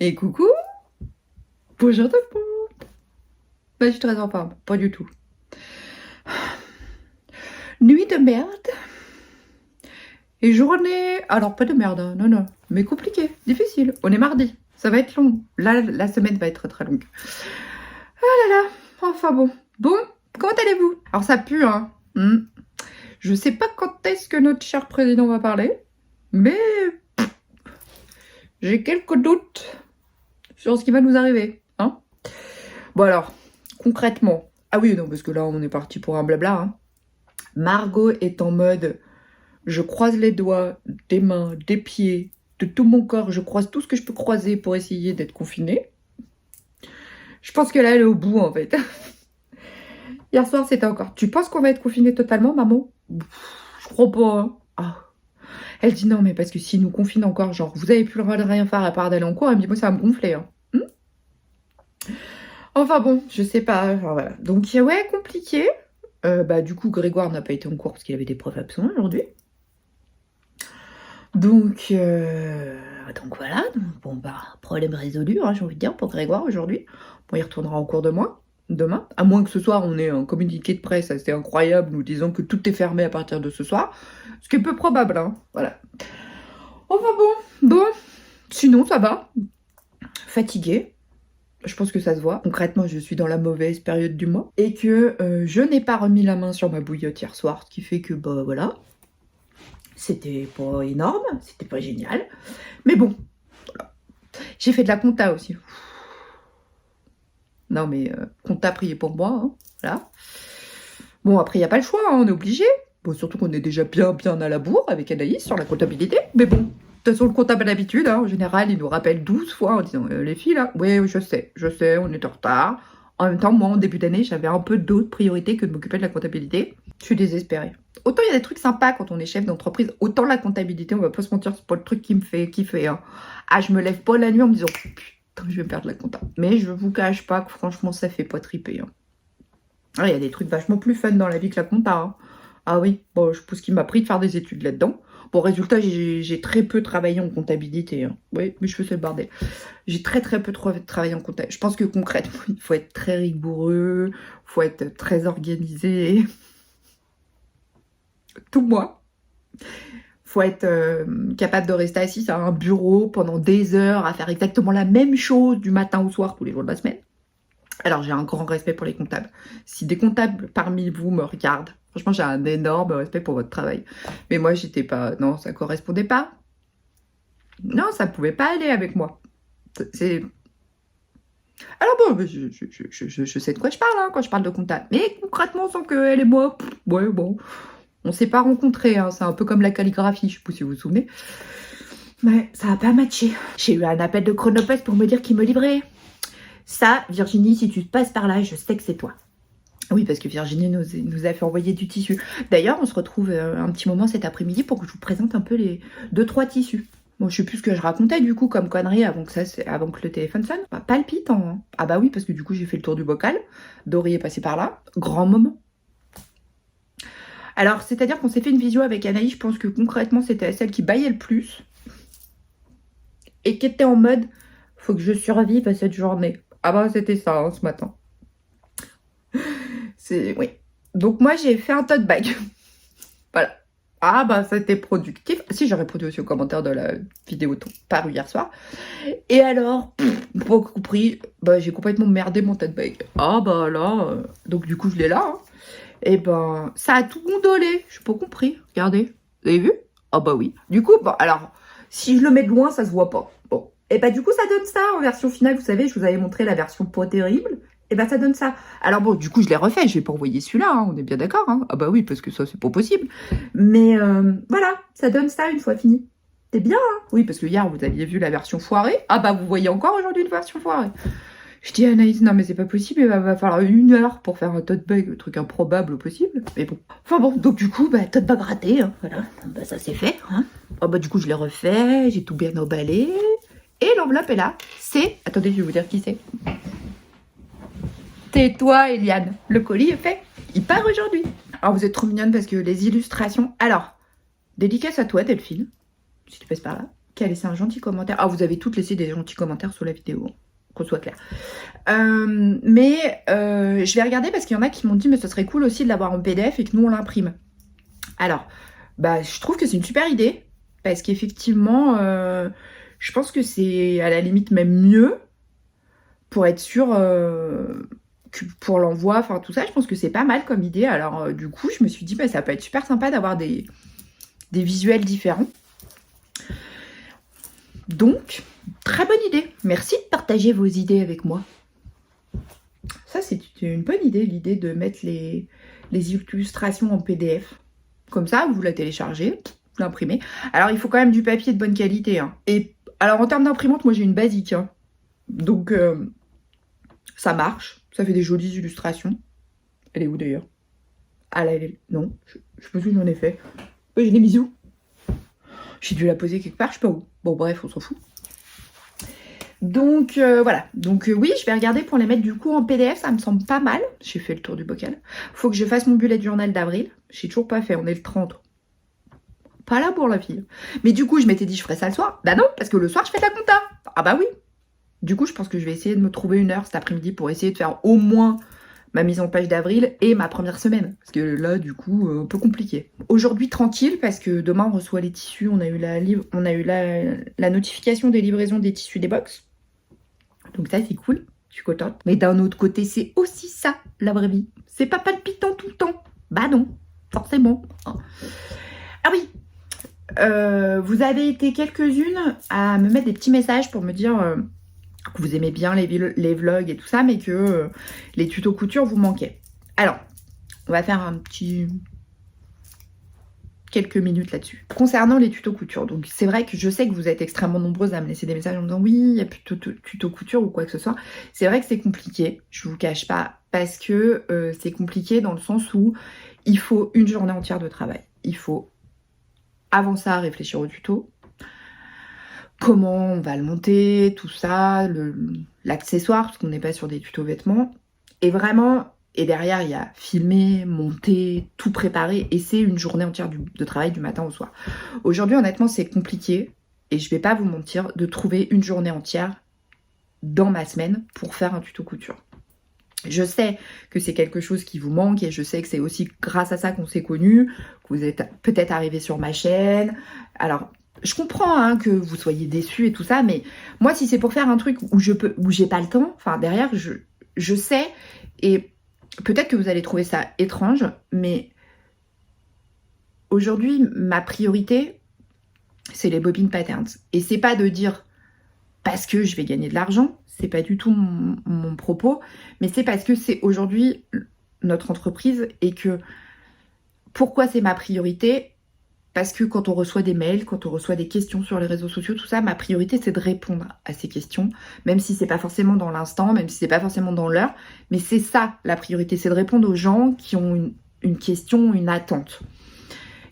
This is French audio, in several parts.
Et coucou, bonjour tout le monde. Bah, je suis très en forme, pas du tout. Nuit de merde et journée... Alors, pas de merde, hein, non, non, mais compliqué, difficile. On est mardi, ça va être long. Là, la semaine va être très longue. Ah là là, enfin bon. Bon, comment allez-vous? Alors, ça pue, hein. Je sais pas quand est-ce que notre cher président va parler, mais j'ai quelques doutes sur ce qui va nous arriver, hein. Bon alors, concrètement... Ah oui, non, parce que là, on est parti pour un blabla, hein. Margot est en mode, je croise les doigts, des mains, des pieds, de tout mon corps, je croise tout ce que je peux croiser pour essayer d'être confinée. Je pense que là, elle est au bout, en fait. Hier soir, c'était encore, tu penses qu'on va être confiné totalement, maman? Je crois pas, hein. Ah. Elle dit non, mais parce que s'ils nous confinent encore, genre, vous avez plus le droit de rien faire à part d'aller en cours, elle me dit, moi, ça va me gonfler, hein. Enfin bon, je sais pas, enfin, voilà. Donc, ouais, compliqué. Bah, du coup, Grégoire n'a pas été en cours parce qu'il avait des profs absents aujourd'hui. Donc voilà, bon bah, problème résolu, hein, j'ai envie de dire, pour Grégoire aujourd'hui. Bon, il retournera en cours demain, à moins que ce soir on ait un communiqué de presse assez incroyable nous disant que tout est fermé à partir de ce soir, ce qui est peu probable, hein, voilà. Enfin bon, sinon ça va, fatiguée, je pense que ça se voit. Concrètement, je suis dans la mauvaise période du mois, et que je n'ai pas remis la main sur ma bouillotte hier soir, ce qui fait que, bah voilà, c'était pas énorme, c'était pas génial, mais bon, voilà. J'ai fait de la compta aussi. Non mais compta, priez pour moi, hein, voilà. Bon, après, il n'y a pas le choix, hein, on est obligé. Bon, surtout qu'on est déjà bien à la bourre avec Anaïs sur la comptabilité, mais bon, de toute façon, le comptable a l'habitude, hein, en général, il nous rappelle 12 fois en disant les filles, là, oui, je sais, on est en retard. En même temps, moi, en début d'année, j'avais un peu d'autres priorités que de m'occuper de la comptabilité. Je suis désespérée. Autant il y a des trucs sympas quand on est chef d'entreprise, autant la comptabilité, on va pas se mentir, c'est pas le truc qui me fait kiffer, hein. Ah, je me lève pas la nuit en me disant putain, je vais me perdre la compta. Mais je vous cache pas que franchement, ça fait pas triper, hein. Ah, il y a des trucs vachement plus fun dans la vie que la compta, hein. Ah oui, bon, je pense qu'il m'a pris de faire des études là-dedans. Bon, résultat, j'ai très peu travaillé en comptabilité, hein. Oui, mais je faisais le bordel. J'ai très peu travaillé en comptabilité. Je pense que concrètement, il faut être très rigoureux, il faut être très organisé. Tout moi. Faut être capable de rester assis à un bureau pendant des heures à faire exactement la même chose du matin au soir tous les jours de la semaine. Alors, j'ai un grand respect pour les comptables. Si des comptables parmi vous me regardent, franchement, j'ai un énorme respect pour votre travail. Mais moi, j'étais pas... Non, ça correspondait pas. Non, ça pouvait pas aller avec moi. C'est... Alors bon, je sais de quoi je parle, hein, quand je parle de comptable. Mais concrètement, sans qu'elle et moi, ouais, bon, on s'est pas rencontrés, hein. C'est un peu comme la calligraphie, je sais pas si vous vous souvenez. Mais ça a pas matché. J'ai eu un appel de Chronopost pour me dire qu'il me livrait. Ça, Virginie, si tu passes par là, je sais que c'est toi. Oui, parce que Virginie nous a fait envoyer du tissu. D'ailleurs, on se retrouve un petit moment cet après-midi pour que je vous présente un peu les 2-3 tissus. Bon, je sais plus ce que je racontais du coup comme connerie avant que le téléphone sonne. Bah, palpitant, hein. Ah bah oui, parce que du coup j'ai fait le tour du bocal. Dory est passé par là. Grand moment. Alors, c'est-à-dire qu'on s'est fait une visio avec Anaïs, je pense que concrètement c'était celle qui baillait le plus. Et qui était en mode, faut que je survive à cette journée. Ah bah c'était ça, hein, ce matin. Oui. Donc moi j'ai fait un tote bag. Voilà. Ah bah c'était productif. Si, j'aurais produit aussi au commentaire de la vidéo parue hier soir. Et alors, pas compris, bah j'ai complètement merdé mon tote bag. Ah bah là, donc du coup je l'ai là, hein. Et ben ça a tout gondolé. Je n'ai pas compris. Regardez, vous avez vu? Ah bah oui. Du coup, bon alors, si je le mets de loin, ça se voit pas. Bon. Et bah du coup ça donne ça en version finale. Vous savez, je vous avais montré la version pas terrible. Et bah ça donne ça. Alors bon, du coup je l'ai refait. Je vais pas envoyer celui-là, hein, on est bien d'accord, hein. Ah bah oui, parce que ça c'est pas possible. Mais voilà, ça donne ça une fois fini. C'est bien, hein. Oui, parce que hier vous aviez vu la version foirée. Ah bah vous voyez encore aujourd'hui une version foirée. Je dis à Anaïs, non mais c'est pas possible, il va falloir 1 heure pour faire un tote bag, le truc improbable possible. Mais bon. Enfin bon, donc du coup, bah tote bag raté, hein, voilà. Bah ça c'est fait, hein. Oh bah du coup je l'ai refait, j'ai tout bien emballé. Et l'enveloppe est là. C'est... Attendez, je vais vous dire qui c'est. Tais-toi, Eliane. Le colis est fait. Il part aujourd'hui. Alors vous êtes trop mignonne parce que les illustrations... Alors, dédicace à toi, Delphine, si tu passes par là. qui a laissé un gentil commentaire. Ah, vous avez toutes laissé des gentils commentaires sous la vidéo, qu'on soit clair. Je vais regarder parce qu'il y en a qui m'ont dit mais ce serait cool aussi de l'avoir en PDF et que nous on l'imprime. Alors, bah je trouve que c'est une super idée parce qu'effectivement, je pense que c'est à la limite même mieux pour être sûr que pour l'envoi, enfin tout ça, je pense que c'est pas mal comme idée. Alors du coup, je me suis dit bah ça peut être super sympa d'avoir des visuels différents. Donc, très bonne idée. Merci de partager vos idées avec moi. Ça, c'est une bonne idée, l'idée de mettre les illustrations en PDF. Comme ça, vous la téléchargez, vous l'imprimez. Alors, il faut quand même du papier de bonne qualité. Hein. Et alors, en termes d'imprimante, moi, j'ai une basique. Hein. Donc, ça marche. Ça fait des jolies illustrations. Elle est où, d'ailleurs? Ah, là, elle est... Non, je sais pas où j'en ai fait. Je l'ai mise où? J'ai dû la poser quelque part, je sais pas où. Bon, bref, on s'en fout. Donc voilà, donc oui, je vais regarder pour les mettre du coup en PDF, ça me semble pas mal. J'ai fait le tour du bocal. Faut que je fasse mon bullet journal d'avril. J'ai toujours pas fait, on est le 30. Pas là pour la fille. Mais du coup, je m'étais dit je ferais ça le soir. Bah non, parce que le soir, je fais de la compta. Ah bah oui. Du coup, je pense que je vais essayer de me trouver une heure cet après-midi pour essayer de faire au moins ma mise en page d'avril et ma première semaine. Parce que là, du coup, un peu compliqué. Aujourd'hui, tranquille, parce que demain, on reçoit les tissus. On a eu la notification des livraisons des tissus des box. Donc ça, c'est cool. Je suis contente. Mais d'un autre côté, c'est aussi ça, la vraie vie. C'est pas palpitant tout le temps. Bah non, forcément. Ah oui, vous avez été quelques-unes à me mettre des petits messages pour me dire que vous aimez bien les vlogs et tout ça, mais que les tutos couture vous manquaient. Alors, on va faire quelques minutes là-dessus. Concernant les tutos couture, donc c'est vrai que je sais que vous êtes extrêmement nombreuses à me laisser des messages en me disant oui, il n'y a plus de tuto couture ou quoi que ce soit. C'est vrai que c'est compliqué, je vous cache pas, parce que c'est compliqué dans le sens où il faut une journée entière de travail. Il faut avant ça réfléchir au tuto, comment on va le monter, tout ça, l'accessoire, parce qu'on n'est pas sur des tutos vêtements. Et vraiment, et derrière, il y a filmer, monter, tout préparer, et c'est une journée entière de travail du matin au soir. Aujourd'hui, honnêtement, c'est compliqué, et je vais pas vous mentir, de trouver une journée entière dans ma semaine pour faire un tuto couture. Je sais que c'est quelque chose qui vous manque, et je sais que c'est aussi grâce à ça qu'on s'est connus, que vous êtes peut-être arrivés sur ma chaîne. Alors, je comprends hein, que vous soyez déçus et tout ça, mais moi, si c'est pour faire un truc où j'ai pas le temps, enfin derrière, je sais, et peut-être que vous allez trouver ça étrange, mais aujourd'hui, ma priorité, c'est les bobines patterns. Et c'est pas de dire parce que je vais gagner de l'argent, c'est pas du tout mon propos, mais c'est parce que c'est aujourd'hui notre entreprise et que pourquoi c'est ma priorité? Parce que quand on reçoit des mails, quand on reçoit des questions sur les réseaux sociaux, tout ça, ma priorité c'est de répondre à ces questions, même si c'est pas forcément dans l'instant, même si c'est pas forcément dans l'heure, mais c'est ça la priorité, c'est de répondre aux gens qui ont une question, une attente.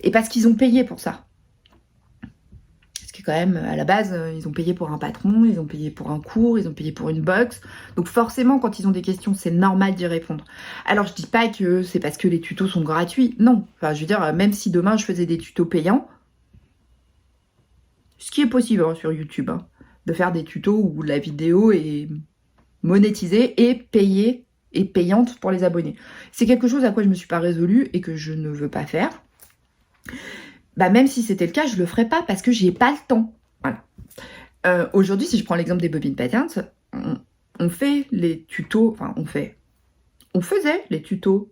Et parce qu'ils ont payé pour ça. Parce que quand même, à la base, ils ont payé pour un patron, ils ont payé pour un cours, ils ont payé pour une box. Donc forcément, quand ils ont des questions, c'est normal d'y répondre. Alors, je dis pas que c'est parce que les tutos sont gratuits. Non. Enfin, je veux dire, même si demain, je faisais des tutos payants, ce qui est possible hein, sur YouTube, hein, de faire des tutos où la vidéo est monétisée et payée et payante pour les abonnés. C'est quelque chose à quoi je me suis pas résolue et que je ne veux pas faire. Bah même si c'était le cas, je le ferais pas parce que j'ai pas le temps. Voilà. Aujourd'hui, si je prends l'exemple des bobines patterns, on fait les tutos, enfin on faisait les tutos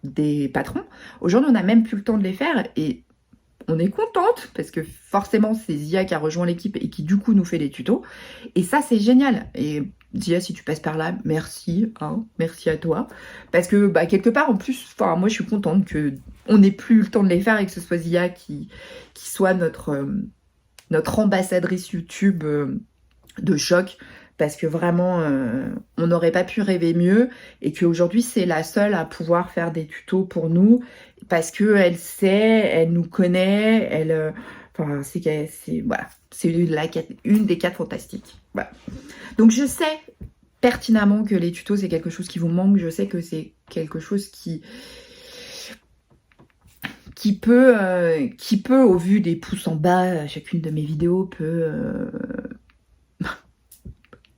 des patrons. Aujourd'hui, on n'a même plus le temps de les faire et on est contente parce que forcément, c'est Zia qui a rejoint l'équipe et qui du coup nous fait les tutos. Et ça, c'est génial. Et Zia, si tu passes par là, merci, hein, merci à toi. Parce que bah, quelque part, en plus, moi, je suis contente qu'on n'ait plus le temps de les faire et que ce soit Zia qui soit notre ambassadrice YouTube de choc. Parce que vraiment, on n'aurait pas pu rêver mieux. Et qu'aujourd'hui, c'est la seule à pouvoir faire des tutos pour nous. Parce qu'elle sait, elle nous connaît, enfin, voilà, c'est une des 4 fantastiques. Voilà. Donc je sais pertinemment que les tutos, c'est quelque chose qui vous manque. Je sais que c'est quelque chose qui qui peut, au vu des pouces en bas, à chacune de mes vidéos,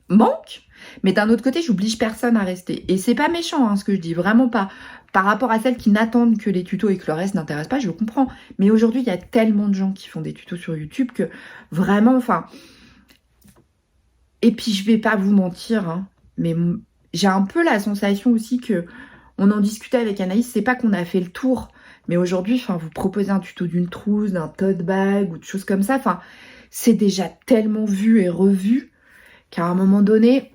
manque. Mais d'un autre côté, j'oblige personne à rester. Et c'est pas méchant, hein, ce que je dis, vraiment pas. Par rapport à celles qui n'attendent que les tutos et que le reste n'intéresse pas, je comprends. Mais aujourd'hui, il y a tellement de gens qui font des tutos sur YouTube que vraiment, enfin... Et puis, je vais pas vous mentir, hein, mais j'ai un peu la sensation aussi que on en discutait avec Anaïs, c'est pas qu'on a fait le tour, mais aujourd'hui, enfin, vous proposez un tuto d'une trousse, d'un tote bag ou de choses comme ça, enfin, c'est déjà tellement vu et revu qu'à un moment donné,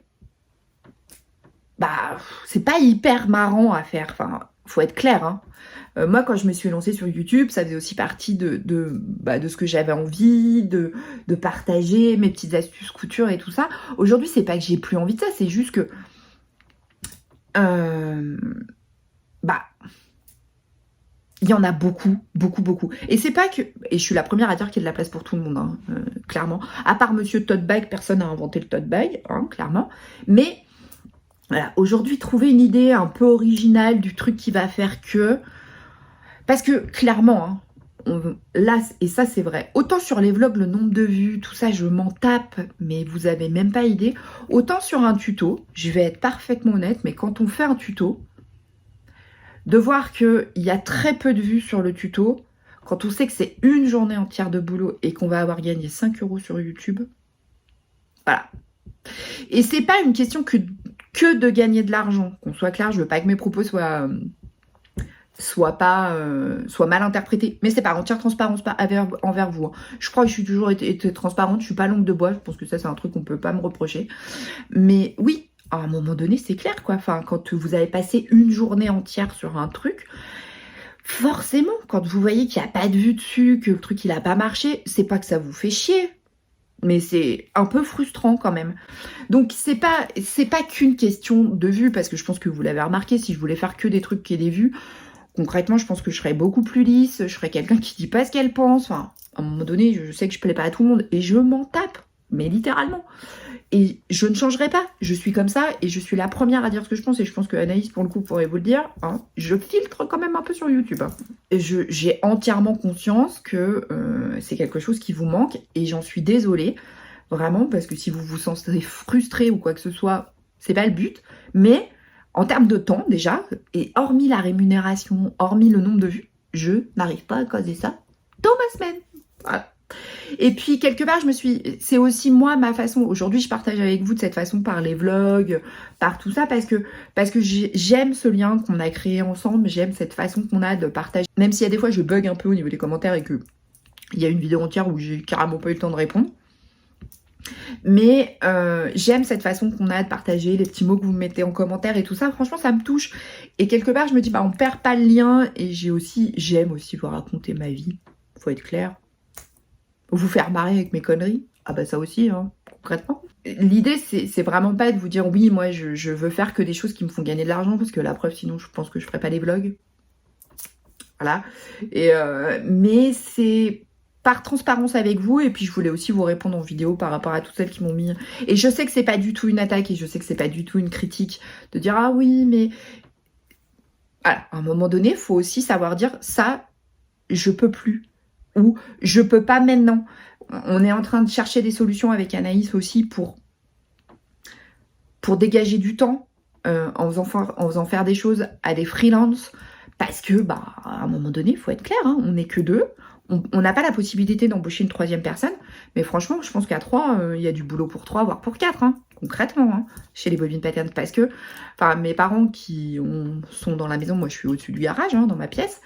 bah, c'est pas hyper marrant à faire. Enfin, faut être clair, hein. Moi, quand je me suis lancée sur YouTube, ça faisait aussi partie de ce que j'avais envie, de partager mes petites astuces couture et tout ça. Aujourd'hui, c'est pas que j'ai plus envie de ça, c'est juste que... bah... Il y en a beaucoup, beaucoup, beaucoup. Et c'est pas que... Et je suis la première à dire qu'il y a de la place pour tout le monde, hein, clairement. À part Monsieur Tote Bag, personne n'a inventé le tote bag, hein, clairement. Mais... Voilà, aujourd'hui, trouver une idée un peu originale du truc qui va faire que... Parce que, clairement, hein, là, et ça c'est vrai, autant sur les vlogs, le nombre de vues, tout ça, je m'en tape, mais vous avez même pas idée. Autant sur un tuto, je vais être parfaitement honnête, mais quand on fait un tuto, de voir qu'il y a très peu de vues sur le tuto, quand on sait que c'est une journée entière de boulot et qu'on va avoir gagné 5 € sur YouTube, voilà. Et c'est pas une question que de gagner de l'argent, qu'on soit clair, je veux pas que mes propos soient mal interprétés, mais c'est par entière transparence envers vous, hein. Je crois que je suis toujours été transparente, je suis pas langue de bois, je pense que ça c'est un truc qu'on peut pas me reprocher, mais oui, à un moment donné c'est clair quoi, enfin quand vous avez passé une journée entière sur un truc, forcément quand vous voyez qu'il n'y a pas de vue dessus, que le truc il a pas marché, c'est pas que ça vous fait chier, mais c'est un peu frustrant quand même. Donc c'est pas qu'une question de vue, parce que je pense que vous l'avez remarqué, si je voulais faire que des trucs qui aient des vues, concrètement, je pense que je serais beaucoup plus lisse, je serais quelqu'un qui dit pas ce qu'elle pense. Enfin, à un moment donné, je sais que je plais pas à tout le monde et je m'en tape, mais littéralement. Et je ne changerai pas. Je suis comme ça et je suis la première à dire ce que je pense. Et je pense que Anaïs, pour le coup, pourrait vous le dire. Hein, je filtre quand même un peu sur YouTube. Hein. J'ai entièrement conscience que c'est quelque chose qui vous manque et j'en suis désolée. Vraiment, parce que si vous vous sentez frustré ou quoi que ce soit, c'est pas le but. Mais... en termes de temps, déjà, et hormis la rémunération, hormis le nombre de vues, je n'arrive pas à causer ça dans ma semaine. Voilà. Et puis, quelque part, c'est aussi moi, ma façon. Aujourd'hui, je partage avec vous de cette façon par les vlogs, par tout ça, parce que j'aime ce lien qu'on a créé ensemble, j'aime cette façon qu'on a de partager. Même s'il y a des fois, je bug un peu au niveau des commentaires et que il y a une vidéo entière où j'ai carrément pas eu le temps de répondre. Mais j'aime cette façon qu'on a de partager les petits mots que vous mettez en commentaire et tout ça. Franchement, ça me touche. Et quelque part, je me dis, bah, on perd pas le lien. Et j'aime aussi vous raconter ma vie. Faut être clair. Vous faire marrer avec mes conneries. Ah bah ça aussi, hein, concrètement. L'idée, c'est vraiment pas de vous dire, oui, moi, je veux faire que des choses qui me font gagner de l'argent. Parce que la preuve, sinon, je pense que je ferais pas les vlogs. Voilà. Mais c'est... par transparence avec vous, et puis je voulais aussi vous répondre en vidéo par rapport à toutes celles qui m'ont mis... Et je sais que c'est pas du tout une attaque, et je sais que c'est pas du tout une critique, de dire « Ah oui, mais... » Voilà, à un moment donné, il faut aussi savoir dire « Ça, je peux plus. » Ou « Je peux pas maintenant. » On est en train de chercher des solutions avec Anaïs aussi pour dégager du temps, en faisant faire des choses à des freelances, parce que, bah, à un moment donné, il faut être clair, hein, on n'est que deux. On n'a pas la possibilité d'embaucher une troisième personne, mais franchement, je pense qu'à 3, il y a du boulot pour 3, voire pour 4, hein, concrètement, hein, chez les bobines patterns, parce que, enfin, mes parents qui sont dans la maison, moi je suis au-dessus du garage, hein, dans ma pièce,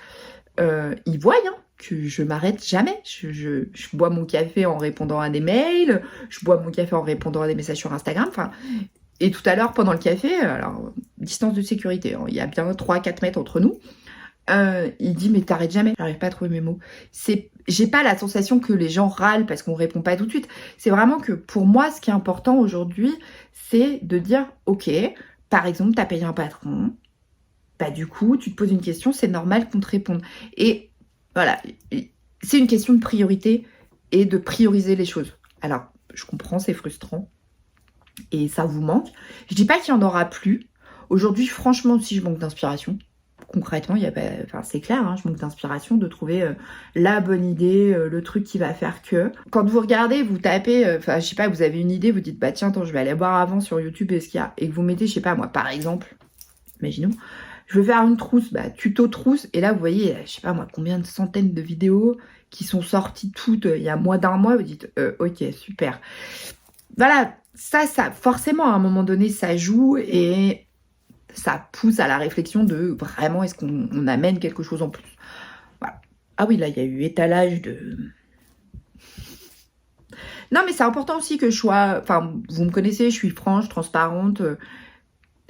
ils voient hein, que je m'arrête jamais. Je bois mon café en répondant à des mails, je bois mon café en répondant à des messages sur Instagram, enfin... Et tout à l'heure, pendant le café, alors, distance de sécurité, hein, il y a bien 3-4 mètres entre nous, il dit mais t'arrêtes jamais, j'arrive pas à trouver mes mots. J'ai pas la sensation que les gens râlent parce qu'on répond pas tout de suite. C'est vraiment que pour moi ce qui est important aujourd'hui, c'est de dire ok, par exemple t'as payé un patron, bah du coup tu te poses une question, c'est normal qu'on te réponde. Et voilà, c'est une question de priorité et de prioriser les choses. Alors je comprends, c'est frustrant et ça vous manque. Je dis pas qu'il y en aura plus. Aujourd'hui franchement si je manque d'inspiration. concrètement, il y a pas, enfin, c'est clair, hein, je manque d'inspiration de trouver la bonne idée, le truc qui va faire que. Quand vous regardez, vous tapez, enfin, je sais pas, vous avez une idée, vous dites, bah tiens, attends, je vais aller voir avant sur YouTube ce qu'il y a. Et que vous mettez, je sais pas, moi, par exemple, imaginons, je veux faire une trousse, bah, tuto trousse. Et là, vous voyez, je sais pas, moi, combien de centaines de vidéos qui sont sorties toutes il y a moins d'un mois. Vous dites, ok, super. Voilà, ça, forcément, à un moment donné, ça joue et ça pousse à la réflexion de vraiment est-ce qu'on amène quelque chose en plus. Voilà. Ah oui, là, il y a eu étalage de... Non, mais c'est important aussi que je sois... Enfin, vous me connaissez, je suis franche, transparente.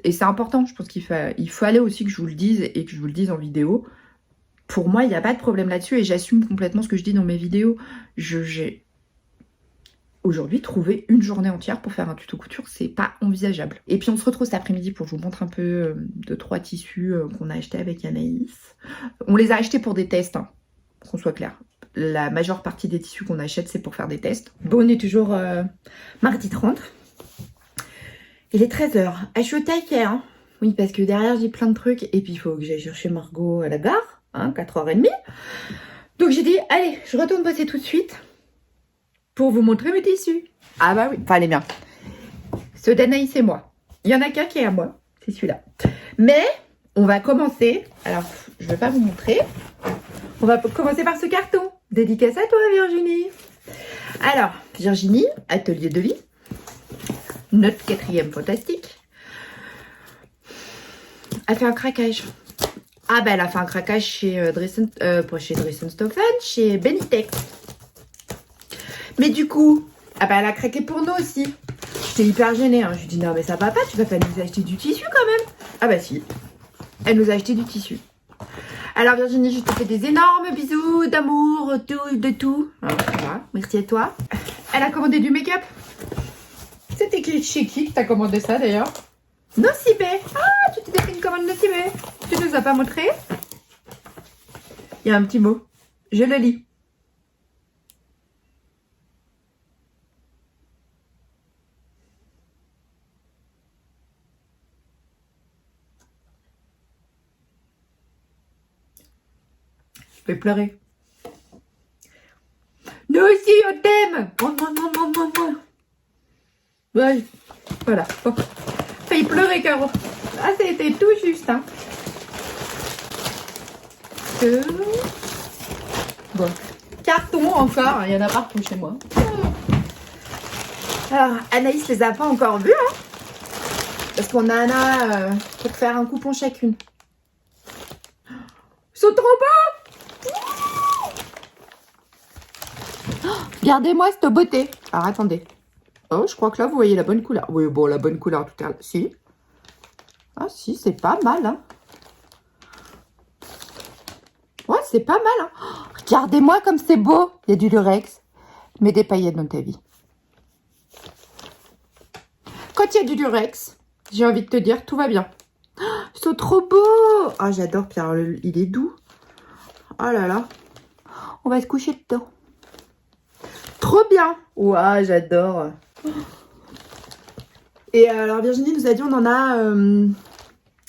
Et c'est important, je pense qu'il faut aller aussi que je vous le dise et que je vous le dise en vidéo. Pour moi, il n'y a pas de problème là-dessus et j'assume complètement ce que je dis dans mes vidéos. J'ai... Aujourd'hui, trouver une journée entière pour faire un tuto couture, c'est pas envisageable. Et puis on se retrouve cet après-midi pour que je vous montre un peu 2-3 tissus qu'on a achetés avec Anaïs. On les a achetés pour des tests, hein, qu'on soit clair. La majeure partie des tissus qu'on achète, c'est pour faire des tests. Bon, on est toujours mardi 30. Il est 13h. Je suis au taquet, hein. Oui, parce que derrière, j'ai plein de trucs. Et puis, il faut que j'aille chercher Margot à la gare, hein, 4h30. Donc j'ai dit, allez, je retourne bosser tout de suite. Pour vous montrer mes tissus. Ah bah oui, enfin les miens. Ceux d'Anaïs et moi. Il y en a qu'un qui est à moi, c'est celui-là. Mais on va commencer. Alors, je ne vais pas vous montrer. On va commencer par ce carton. Dédicace à toi, Virginie. Alors, Virginie, atelier de vie. Notre 4e fantastique. A fait un craquage. Ah bah elle a fait un craquage chez pas chez Dress & Stocks, chez Benitex. Mais du coup, ah bah elle a craqué pour nous aussi. J'étais hyper gênée. Hein. Je lui dis non mais ça va pas, tu vas pas nous acheter du tissu quand même. Ah bah si. Elle nous a acheté du tissu. Alors Virginie, je te fais des énormes bisous d'amour, de tout. Alors, ça va, merci à toi. Elle a commandé du make-up. C'était chez qui que t'as commandé ça d'ailleurs? Nocibé. Ah, tu t'es fait une commande Nocibé. Tu nous as pas montré? Il y a un petit mot. Je le lis. Je vais pleurer. Nous aussi, on t'aime. Ouais, voilà. Bon. Failli pleurer, Caro. Ah, c'était tout juste. Hein. Bon. Carton encore. Il y en a partout chez moi. Alors, Anaïs les a pas encore vus. Hein, parce qu'on en a pour faire un coupon chacune. Ils sont trop beaux. Regardez-moi cette beauté. Alors, attendez. Oh, je crois que là, vous voyez la bonne couleur. Oui, bon, la bonne couleur tout à l'heure. Si. Ah, si, c'est pas mal, hein. Ouais, c'est pas mal, hein. Oh, regardez-moi comme c'est beau. Il y a du lurex. Mets des paillettes dans ta vie. Quand il y a du lurex, j'ai envie de te dire, tout va bien. Oh, ils sont trop beaux. Ah, j'adore Pierre. Il est doux. Oh là là. On va se coucher dedans. Trop bien. Ouah, j'adore. Et alors Virginie nous a dit on en a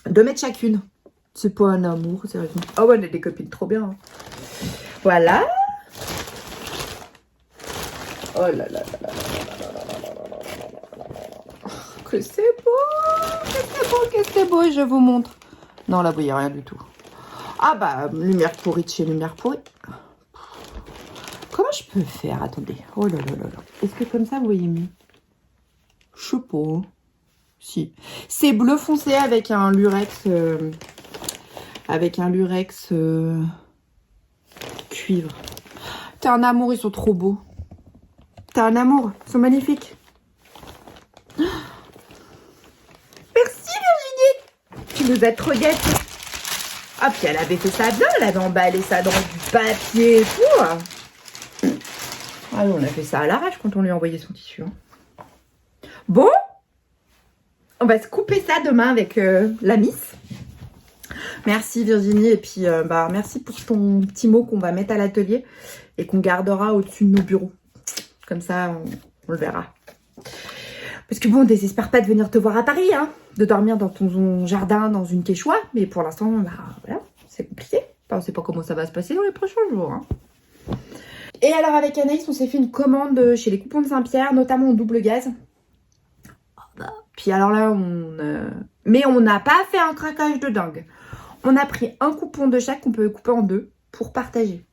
2 mètres chacune. C'est pas un amour, sérieusement. Oh ouais, on est des copines trop bien. Hein. Voilà. Oh là là là là là là là là. Que c'est beau. Que c'est beau, que c'est beau. Je vous montre. Non, là, vous voyez rien du tout. Ah bah, lumière pourrie de chez lumière pourrie. Comment je peux faire? Attendez. Oh là là là là. Est-ce que comme ça, vous voyez mieux? Je sais pas. Si. C'est bleu foncé avec un lurex. Cuivre. T'es un amour, ils sont trop beaux. T'es un amour, ils sont magnifiques. Merci Virginie. Tu nous as trop gâtés. Ah, puis elle avait fait ça bien, elle avait emballé ça dans du papier et tout. Ah, on a fait ça à l'arrache quand on lui a envoyé son tissu. Hein. Bon, on va se couper ça demain avec la Miss. Merci Virginie et puis bah, merci pour ton petit mot qu'on va mettre à l'atelier et qu'on gardera au-dessus de nos bureaux. Comme ça, on le verra. Parce que bon, on désespère pas de venir te voir à Paris, hein. de dormir dans ton jardin, dans une quechua. Mais pour l'instant, bah, voilà, c'est compliqué. Enfin, on sait pas comment ça va se passer dans les prochains jours. Hein. Et alors, avec Anaïs, on s'est fait une commande chez les Coupons de Saint-Pierre, notamment en double gaz. Puis alors là, mais on n'a pas fait un craquage de dingue. On a pris un coupon de chaque qu'on peut couper en deux pour partager.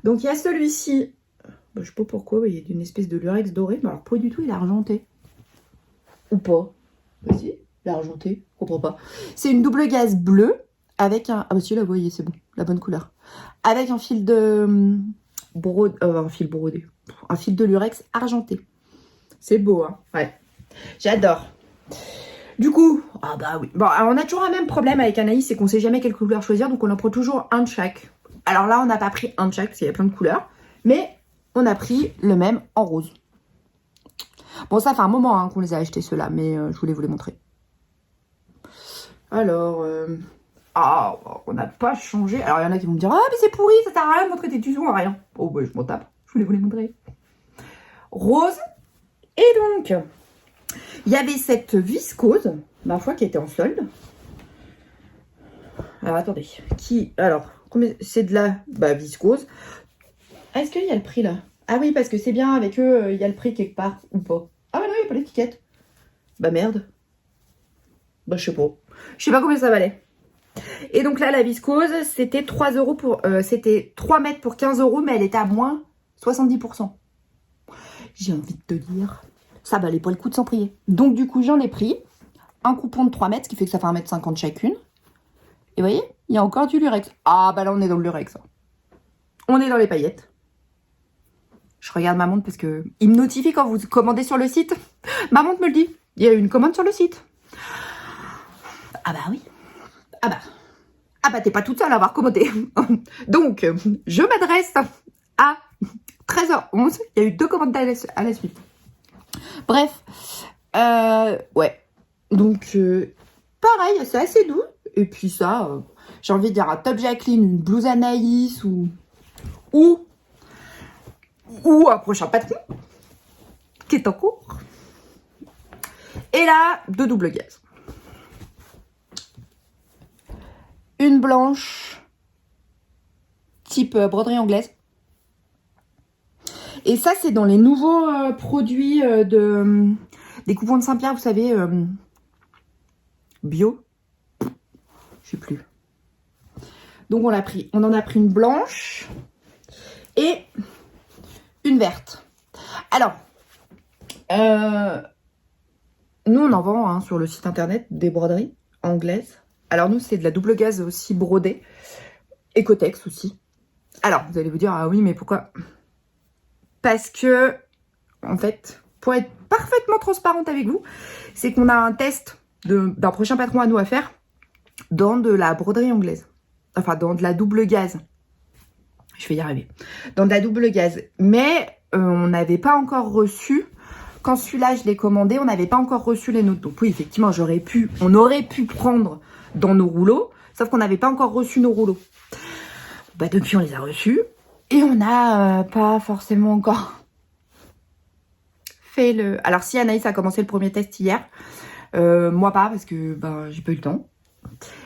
Donc, il y a celui-ci. Bah, je sais pas pourquoi, il y a une espèce de lurex doré. Mais alors, pas du tout, il est argenté. Ou pas. Vas-y, il est argenté. Je comprends pas. C'est une double gaz bleue avec un... Ah bah si, là, vous voyez, c'est bon. La bonne couleur. Avec un fil de... un fil brodé. Un fil de lurex argenté. C'est beau, hein. Ouais. J'adore. Du coup, ah bah oui. Bon, alors on a toujours un même problème avec Anaïs, c'est qu'on sait jamais quelle couleur choisir, donc on en prend toujours un de chaque. Alors là, on n'a pas pris un de chaque, parce qu'il y a plein de couleurs, mais on a pris le même en rose. Bon, ça fait un moment hein, qu'on les a achetés ceux-là, mais je voulais vous les montrer. Alors, on n'a pas changé. Alors il y en a qui vont me dire, ah mais c'est pourri, ça sert à rien de montrer tes tutos, à rien. Oh bah je m'en tape, je voulais vous les montrer. Rose, et donc... Il y avait cette viscose, ma foi, qui était en solde. Alors, attendez. C'est de la viscose. Ah, est-ce qu'il y a le prix, là? Ah oui, parce que c'est bien, avec eux, il y a le prix quelque part, ou pas. Ah, bah non, il n'y a pas l'étiquette. Bah, merde. Bah, je sais pas. Je sais pas combien ça valait. Et donc là, la viscose, c'était 3 € pour... c'était 3 mètres pour 15 €, mais elle était à moins 70%. J'ai envie de te dire... Ça valait pas le coup de s'en prier. Donc, du coup, j'en ai pris un coupon de 3 mètres, ce qui fait que ça fait 1,50 m chacune. Et vous voyez, il y a encore du lurex. Ah, bah là, on est dans le lurex. On est dans les paillettes. Je regarde ma montre parce que il me notifie quand vous commandez sur le site. Ma montre me le dit. Il y a eu une commande sur le site. Ah bah oui. Ah bah, t'es pas toute seule à avoir commandé. Donc, je m'adresse à 13h11. Il y a eu 2 commandes à la suite. Bref, ouais. Donc, pareil, c'est assez doux. Et puis ça, j'ai envie de dire un top Jacqueline, une blouse Anaïs ou un prochain patron qui est en cours. Et là, 2 doubles gaz. Une blanche, type broderie anglaise. Et ça, c'est dans les nouveaux produits des Coupons de Saint-Pierre, vous savez, bio. Je sais plus. Donc, on en a pris une blanche et une verte. Alors, nous, on en vend hein, sur le site internet des broderies anglaises. Alors, nous, c'est de la double gaz aussi brodée. Ecotex aussi. Alors, vous allez vous dire, ah oui, mais pourquoi ? Parce que, en fait, pour être parfaitement transparente avec vous, c'est qu'on a un test d'un prochain patron à nous à faire dans de la broderie anglaise. Enfin, dans de la double gaz. Je vais y arriver. Dans de la double gaz. Mais on n'avait pas encore reçu, quand celui-là, je l'ai commandé, on n'avait pas encore reçu les nôtres. Donc oui, effectivement, on aurait pu prendre dans nos rouleaux, sauf qu'on n'avait pas encore reçu nos rouleaux. Bah, depuis, on les a reçus. Et on n'a pas forcément encore fait le... Alors, si Anaïs a commencé le premier test hier, moi pas, parce que ben, j'ai pas eu le temps.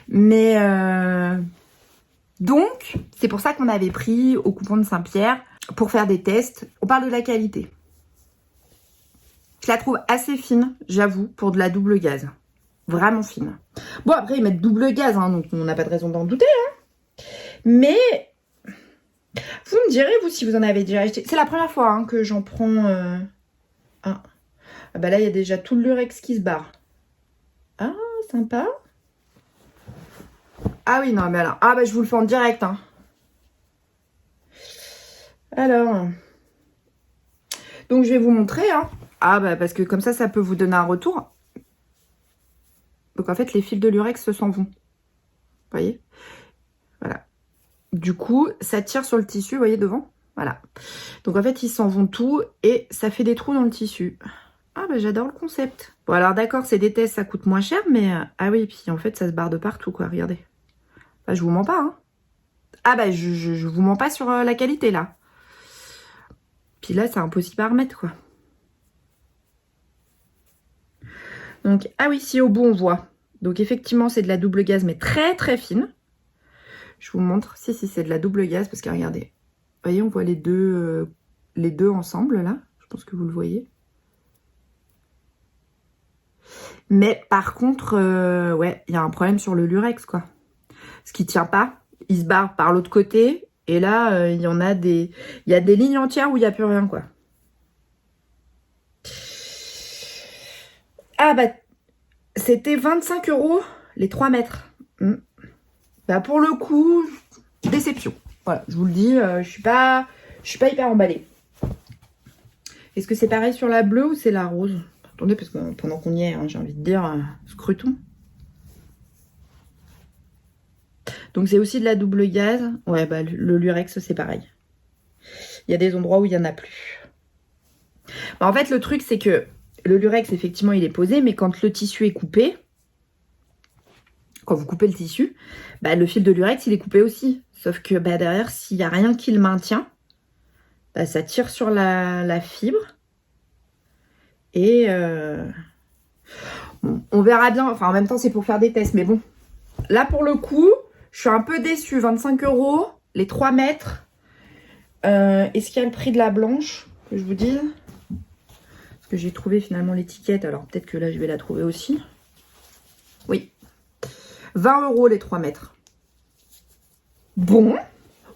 Mais donc, c'est pour ça qu'on avait pris au Coupon de Saint-Pierre pour faire des tests. On parle de la qualité. Je la trouve assez fine, j'avoue, pour de la double gaz. Vraiment fine. Bon, après, ils mettent double gaz, hein, donc on n'a pas de raison d'en douter. Hein. Mais... vous me direz, vous, si vous en avez déjà acheté. C'est la première fois hein, que j'en prends un. Ah bah là, il y a déjà tout le lurex qui se barre. Ah, sympa. Ah oui, non, mais alors... Ah bah, je vous le fais en direct. Hein. Alors... Donc, je vais vous montrer. Hein. Ah bah, parce que comme ça peut vous donner un retour. Donc, en fait, les fils de lurex s'en vont. Vous voyez ? Voilà. Du coup, ça tire sur le tissu, vous voyez, devant. Voilà. Donc, en fait, ils s'en vont tout et ça fait des trous dans le tissu. Ah, bah, j'adore le concept. Bon, alors, d'accord, c'est des tests, ça coûte moins cher, mais... ah oui, puis en fait, ça se barre de partout, quoi. Regardez. Bah, je vous mens pas, hein. Ah, bah, je vous mens pas sur la qualité, là. Puis là, c'est impossible à remettre, quoi. Donc, ah oui, si au bout, on voit. Donc effectivement, c'est de la double gaze, mais très très fine. Je vous montre. Si, c'est de la double gaze, parce que regardez. Vous voyez, on voit les deux ensemble, là. Je pense que vous le voyez. Mais par contre, ouais, il y a un problème sur le lurex, quoi. Ce qui tient pas. Il se barre par l'autre côté. Et là, il y en a des... Il y a des lignes entières où il n'y a plus rien, quoi. Ah bah, c'était 25 € les 3 mètres. Bah pour le coup, déception. Voilà, je vous le dis, je suis pas hyper emballée. Est-ce que c'est pareil sur la bleue ou c'est la rose? Attendez, parce que pendant qu'on y est, hein, j'ai envie de dire, scrutons. Donc c'est aussi de la double gaze. Ouais, bah le lurex, c'est pareil. Il y a des endroits où il n'y en a plus. Bah, en fait, le truc, c'est que le lurex, effectivement, il est posé, mais quand le tissu est coupé, quand vous coupez le tissu, bah, le fil de lurex, il est coupé aussi. Sauf que bah, derrière, s'il n'y a rien qui le maintient, bah, ça tire sur la fibre. Et bon, on verra bien. Enfin, en même temps, c'est pour faire des tests. Mais bon, là, pour le coup, je suis un peu déçue. 25 €, les 3 mètres. Est-ce qu'il y a le prix de la blanche, que je vous dise? Parce que j'ai trouvé finalement l'étiquette. Alors, peut-être que là, je vais la trouver aussi. Oui. 20 € les 3 mètres. Bon.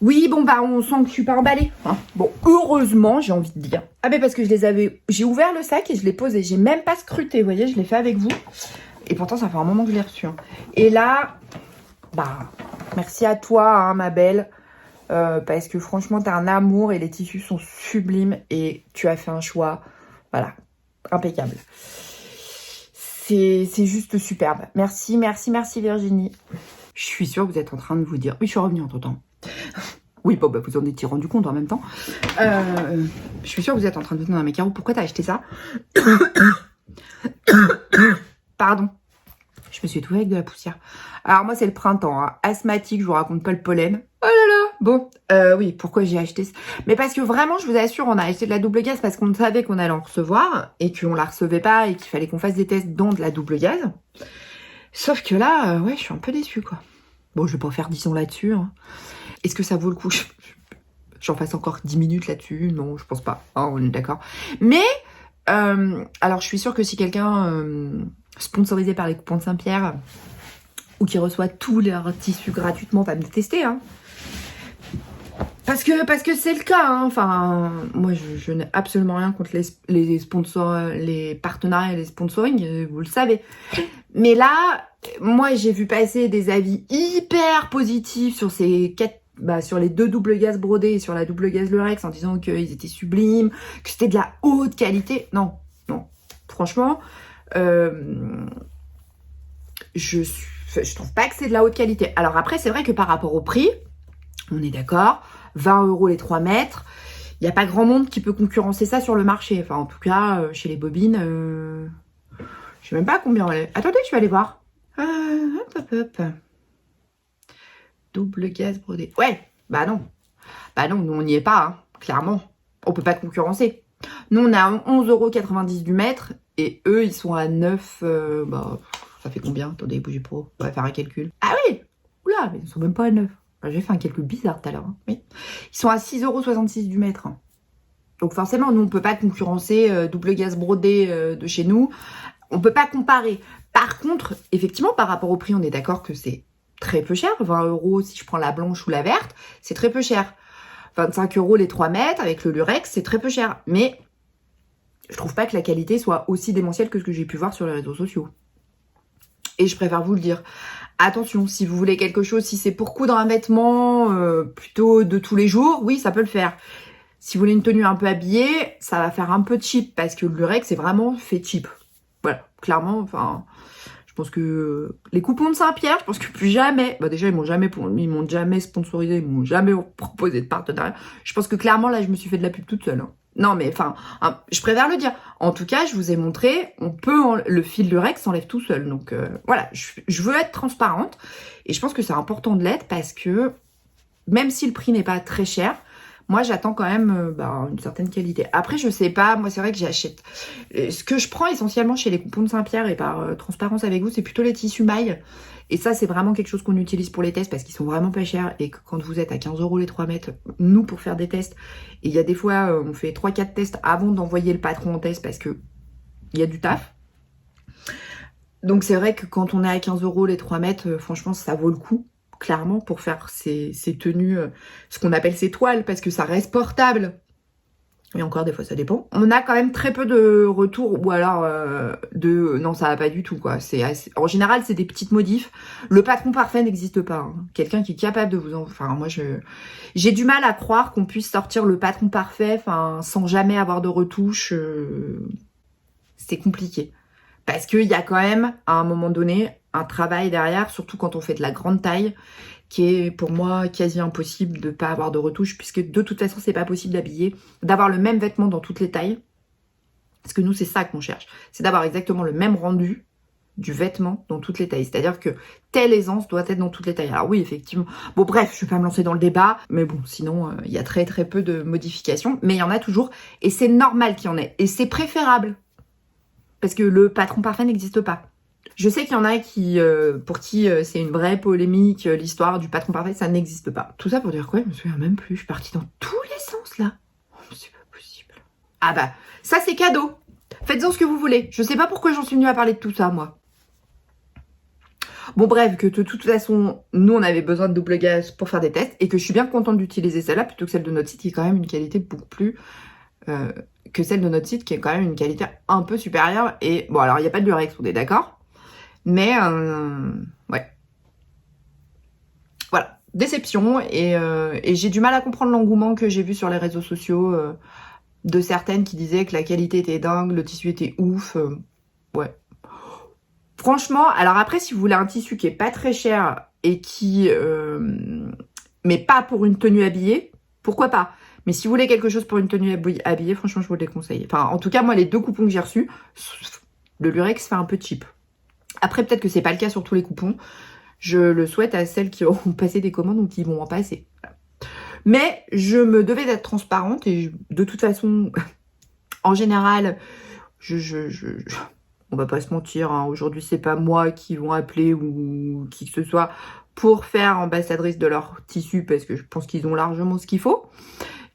Oui, bon, bah, on sent que je suis pas emballée. Hein. Bon, heureusement, j'ai envie de dire. Ah, mais parce que j'ai ouvert le sac et je l'ai posé. J'ai même pas scruté, vous voyez, je l'ai fait avec vous. Et pourtant, ça fait un moment que je l'ai reçu. Hein. Et là, bah, merci à toi, hein, ma belle. Parce que franchement, t'as un amour et les tissus sont sublimes. Et tu as fait un choix, voilà, impeccable. C'est juste superbe. Merci, merci, merci Virginie. Je suis sûre que vous êtes en train de vous dire... Oui, je suis revenue entre-temps. Oui, bon, bah, vous en étiez rendu compte en même temps. Je suis sûre que vous êtes en train de vous dire, non mais Caro, pourquoi t'as acheté ça? Pardon. Je me suis étouffée avec de la poussière. Alors moi, c'est le printemps. Hein. Asthmatique, je vous raconte pas le pollen. Oh là là. Bon, oui, pourquoi j'ai acheté ça? Mais parce que vraiment, je vous assure, on a acheté de la double gaze parce qu'on savait qu'on allait en recevoir et qu'on la recevait pas et qu'il fallait qu'on fasse des tests dans de la double gaze. Sauf que là, ouais, je suis un peu déçue, quoi. Bon, je vais pas faire 10 ans là-dessus. Hein. Est-ce que ça vaut le coup? J'en fasse encore 10 minutes là-dessus? Non, je pense pas. Oh, on est d'accord. Mais, alors, je suis sûre que si quelqu'un sponsorisé par les coupons de Saint-Pierre ou qui reçoit tous leurs tissus gratuitement va me tester, hein. Parce que c'est le cas, hein. Enfin, moi, je n'ai absolument rien contre les sponsors, les partenariats et les sponsoring, vous le savez. Mais là, moi, j'ai vu passer des avis hyper positifs sur sur les 2 double gaze brodés et sur la double gaze lurex en disant qu'ils étaient sublimes, que c'était de la haute qualité. Non, non. Franchement, je trouve pas que c'est de la haute qualité. Alors après, c'est vrai que par rapport au prix, on est d'accord, 20 € les 3 mètres, il n'y a pas grand monde qui peut concurrencer ça sur le marché. Enfin, en tout cas, chez les bobines, je sais même pas combien on est. Attendez, je vais aller voir. Hop. Double gaze brodé. Ouais, bah non. Bah non, nous on n'y est pas, hein, clairement. On peut pas te concurrencer. Nous on est à 11,90 € du mètre et eux ils sont à 9. Bah, ça fait combien? Attendez, bougez pas. On va faire un calcul. Ah oui! Oula, mais ils sont même pas à 9. J'ai fait un calcul bizarre tout à l'heure. Hein. Oui. Ils sont à 6,66 € du mètre. Hein. Donc forcément, nous on peut pas concurrencer double gaze brodé de chez nous. On peut pas comparer. Par contre, effectivement, par rapport au prix, on est d'accord que c'est très peu cher. 20 € si je prends la blanche ou la verte, c'est très peu cher. 25 € les 3 mètres avec le lurex, c'est très peu cher. Mais je trouve pas que la qualité soit aussi démentielle que ce que j'ai pu voir sur les réseaux sociaux. Et je préfère vous le dire. Attention, si vous voulez quelque chose, si c'est pour coudre un vêtement plutôt de tous les jours, oui, ça peut le faire. Si vous voulez une tenue un peu habillée, ça va faire un peu cheap parce que le lurex, c'est vraiment fait cheap. Voilà, clairement, enfin, je pense que les coupons de Saint-Pierre, je pense que plus jamais, bah déjà ils m'ont jamais sponsorisé, ils m'ont jamais proposé de partenariat. Je pense que clairement là, je me suis fait de la pub toute seule. Hein. Non mais enfin, hein, je préfère le dire. En tout cas, je vous ai montré, on peut le fil lurex s'enlève tout seul. Donc voilà, je veux être transparente et je pense que c'est important de l'être parce que même si le prix n'est pas très cher, moi j'attends quand même une certaine qualité. Après je sais pas, moi c'est vrai que j'achète. Ce que je prends essentiellement chez les coupons de Saint-Pierre et par transparence avec vous, c'est plutôt les tissus mailles. Et ça c'est vraiment quelque chose qu'on utilise pour les tests parce qu'ils sont vraiment pas chers et que quand vous êtes à 15 € les 3 mètres, nous pour faire des tests, et il y a des fois on fait 3-4 tests avant d'envoyer le patron en test parce que il y a du taf. Donc c'est vrai que quand on est à 15 € les 3 mètres, franchement ça vaut le coup. Clairement, pour faire ces tenues, ce qu'on appelle ces toiles, parce que ça reste portable. Et encore, des fois, ça dépend. On a quand même très peu de retours, ou alors non, ça va pas du tout, quoi. En général, c'est des petites modifs. Le patron parfait n'existe pas. Hein. Quelqu'un qui est capable de vous en... Enfin, moi, j'ai du mal à croire qu'on puisse sortir le patron parfait, sans jamais avoir de retouches. C'est compliqué. Parce qu'il y a quand même, à un moment donné, un travail derrière, surtout quand on fait de la grande taille, qui est pour moi quasi impossible de ne pas avoir de retouche, puisque de toute façon, c'est pas possible d'avoir le même vêtement dans toutes les tailles. Parce que nous, c'est ça qu'on cherche. C'est d'avoir exactement le même rendu du vêtement dans toutes les tailles. C'est-à-dire que telle aisance doit être dans toutes les tailles. Alors oui, effectivement. Bon, bref, je ne vais pas me lancer dans le débat. Mais bon, sinon, il y a très très peu de modifications. Mais il y en a toujours. Et c'est normal qu'il y en ait. Et c'est préférable. Parce que le patron parfait n'existe pas. Je sais qu'il y en a pour qui c'est une vraie polémique, l'histoire du patron parfait, ça n'existe pas. Tout ça pour dire quoi? Je me souviens même plus. Je suis partie dans tous les sens là. Oh, c'est pas possible. Ah bah, ça c'est cadeau. Faites-en ce que vous voulez. Je sais pas pourquoi j'en suis venue à parler de tout ça, moi. Bon bref, que de toute façon, nous on avait besoin de double gaz pour faire des tests et que je suis bien contente d'utiliser celle-là plutôt que celle de notre site qui est quand même une qualité beaucoup plus... que celle de notre site qui est quand même une qualité un peu supérieure. Et bon, alors il n'y a pas de lurex, on est d'accord. Mais ouais. Voilà, déception. Et j'ai du mal à comprendre l'engouement que j'ai vu sur les réseaux sociaux de certaines qui disaient que la qualité était dingue, le tissu était ouf. Ouais. Franchement, alors après, si vous voulez un tissu qui est pas très cher et qui... mais pas pour une tenue habillée, pourquoi pas? Mais si vous voulez quelque chose pour une tenue habillée, franchement, je vous le déconseille. Enfin, en tout cas, moi, les 2 coupons que j'ai reçus, le lurex fait un peu cheap. Après, peut-être que c'est pas le cas sur tous les coupons. Je le souhaite à celles qui auront passé des commandes ou qui vont en passer. Voilà. Mais je me devais d'être transparente et de toute façon, en général, on va pas se mentir, hein, aujourd'hui, c'est pas moi qui vont appeler ou qui que ce soit pour faire ambassadrice de leur tissu parce que je pense qu'ils ont largement ce qu'il faut.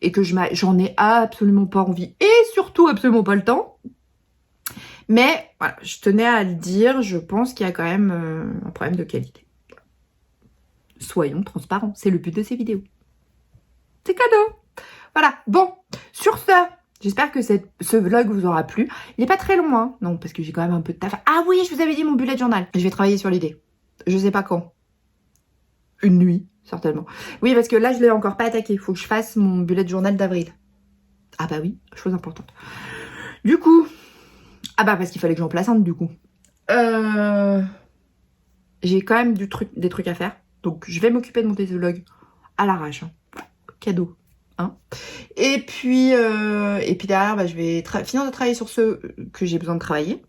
Et que j'en ai absolument pas envie et surtout absolument pas le temps. Mais voilà, je tenais à le dire, je pense qu'il y a quand même un problème de qualité. Soyons transparents, c'est le but de ces vidéos. C'est cadeau. Voilà, bon, sur ce, j'espère que ce vlog vous aura plu. Il n'est pas très long, hein, non, parce que j'ai quand même un peu de taf. Ah oui, je vous avais dit mon bullet journal. Je vais travailler sur l'idée. Je sais pas quand. Une nuit. Certainement. Oui, parce que là, je l'ai encore pas attaqué. Il faut que je fasse mon bullet journal d'avril. Ah bah oui, chose importante. Du coup... Ah bah parce qu'il fallait que j'en place un, du coup. J'ai quand même des trucs à faire. Donc, je vais m'occuper de mon vlog à l'arrache. Hein. Cadeau. Hein. Et puis derrière, bah, je vais finir de travailler sur ceux que j'ai besoin de travailler.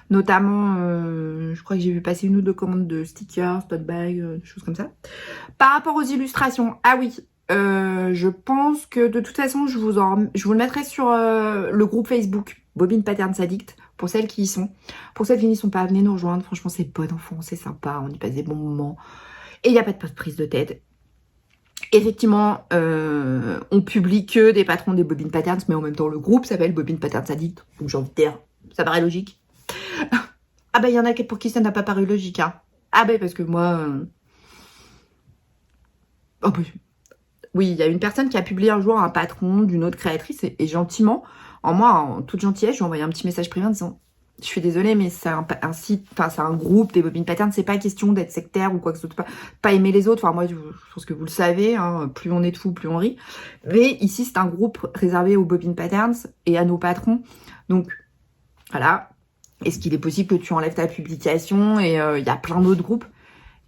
Notamment, je crois que j'ai vu passer 1 ou 2 commandes de stickers, tote bag, des choses comme ça. Par rapport aux illustrations, ah oui, je pense que de toute façon, je vous le mettrai sur le groupe Facebook Bobine Patterns Addict pour celles qui y sont. Pour celles qui n'y sont pas, venez nous rejoindre. Franchement, c'est bon enfant, c'est sympa, on y passe des bons moments. Et il n'y a pas de prise de tête. Effectivement, on publie que des patrons des Bobine Patterns, mais en même temps, le groupe s'appelle Bobine Patterns Addict. Donc j'ai envie de dire, ça paraît logique. Ah bah il y en a pour qui ça n'a pas paru logique. Hein. Ah bah parce que moi... Oh bah... Oui, il y a une personne qui a publié un jour un patron d'une autre créatrice et gentiment, en toute gentillesse, je lui ai envoyé un petit message privé en disant « Je suis désolée, mais c'est un site, enfin c'est un groupe des Bobine Patterns, c'est pas question d'être sectaire ou quoi que ce soit, pas aimer les autres. Enfin moi, je pense que vous le savez, hein, plus on est de fous, plus on rit. Mais ici, c'est un groupe réservé aux Bobine Patterns et à nos patrons. Donc, voilà. Est-ce qu'il est possible que tu enlèves ta publication? Et il y a plein d'autres groupes.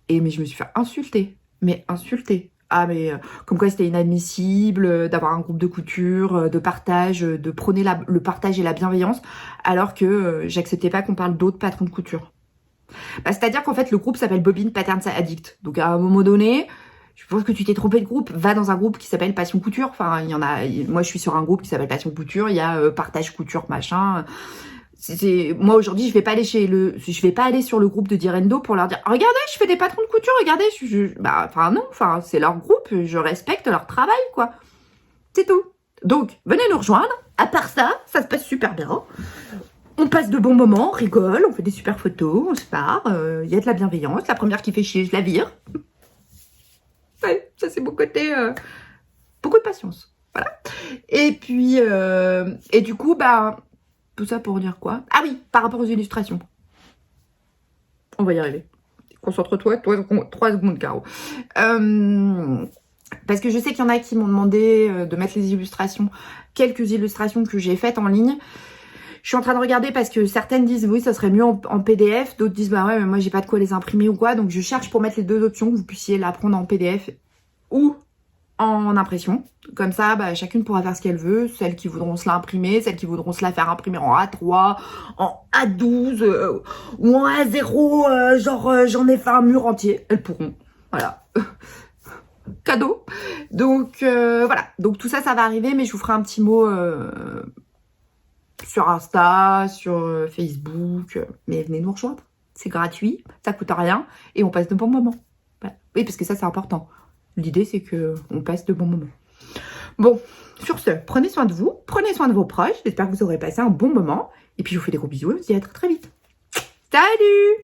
Mais je me suis fait insulter. Mais insulter. Ah mais comme quoi c'était inadmissible d'avoir un groupe de couture, de partage, de prôner le partage et la bienveillance, alors que j'acceptais pas qu'on parle d'autres patrons de couture. Bah, c'est-à-dire qu'en fait le groupe s'appelle Bobine Patterns Addict. Donc à un moment donné, Je pense que tu t'es trompé de groupe. Va dans un groupe qui s'appelle Passion Couture. Enfin, il y en a. Moi, je suis sur un groupe qui s'appelle Passion Couture. Il y a Partage Couture, machin. Moi aujourd'hui, je vais pas aller sur le groupe de Direndo pour leur dire regardez, je fais des patrons de couture, regardez, bah enfin non, enfin c'est leur groupe, je respecte leur travail quoi. C'est tout. Donc venez nous rejoindre. À part ça, ça se passe super bien. On passe de bons moments, on rigole, on fait des super photos, on se part, il y a de la bienveillance. La première qui fait chier, je la vire. Ouais, ça c'est mon côté beaucoup de patience. Voilà. Et puis et du coup bah tout ça pour dire quoi? Ah oui, par rapport aux illustrations. On va y arriver. Concentre-toi, 3 secondes, Caro. Parce que je sais qu'il y en a qui m'ont demandé de mettre les illustrations, quelques illustrations que j'ai faites en ligne. Je suis en train de regarder parce que certaines disent oui, ça serait mieux en PDF. D'autres disent bah ouais, mais moi j'ai pas de quoi les imprimer ou quoi. Donc je cherche pour mettre les deux options, que vous puissiez la prendre en PDF ou en impression. Comme ça, bah, chacune pourra faire ce qu'elle veut. Celles qui voudront se l'imprimer, celles qui voudront se la faire imprimer en A3, en A12 ou en A0, genre j'en ai fait un mur entier. Elles pourront. Voilà. Cadeau. Donc voilà. Donc tout ça, ça va arriver, mais je vous ferai un petit mot sur Insta, sur Facebook. Mais venez nous rejoindre. C'est gratuit, ça coûte rien et on passe de bons moments. Voilà. Oui, parce que ça, c'est important. L'idée, c'est qu'on passe de bons moments. Bon, sur ce, prenez soin de vous, prenez soin de vos proches. J'espère que vous aurez passé un bon moment. Et puis, je vous fais des gros bisous et je vous dis à très très vite. Salut!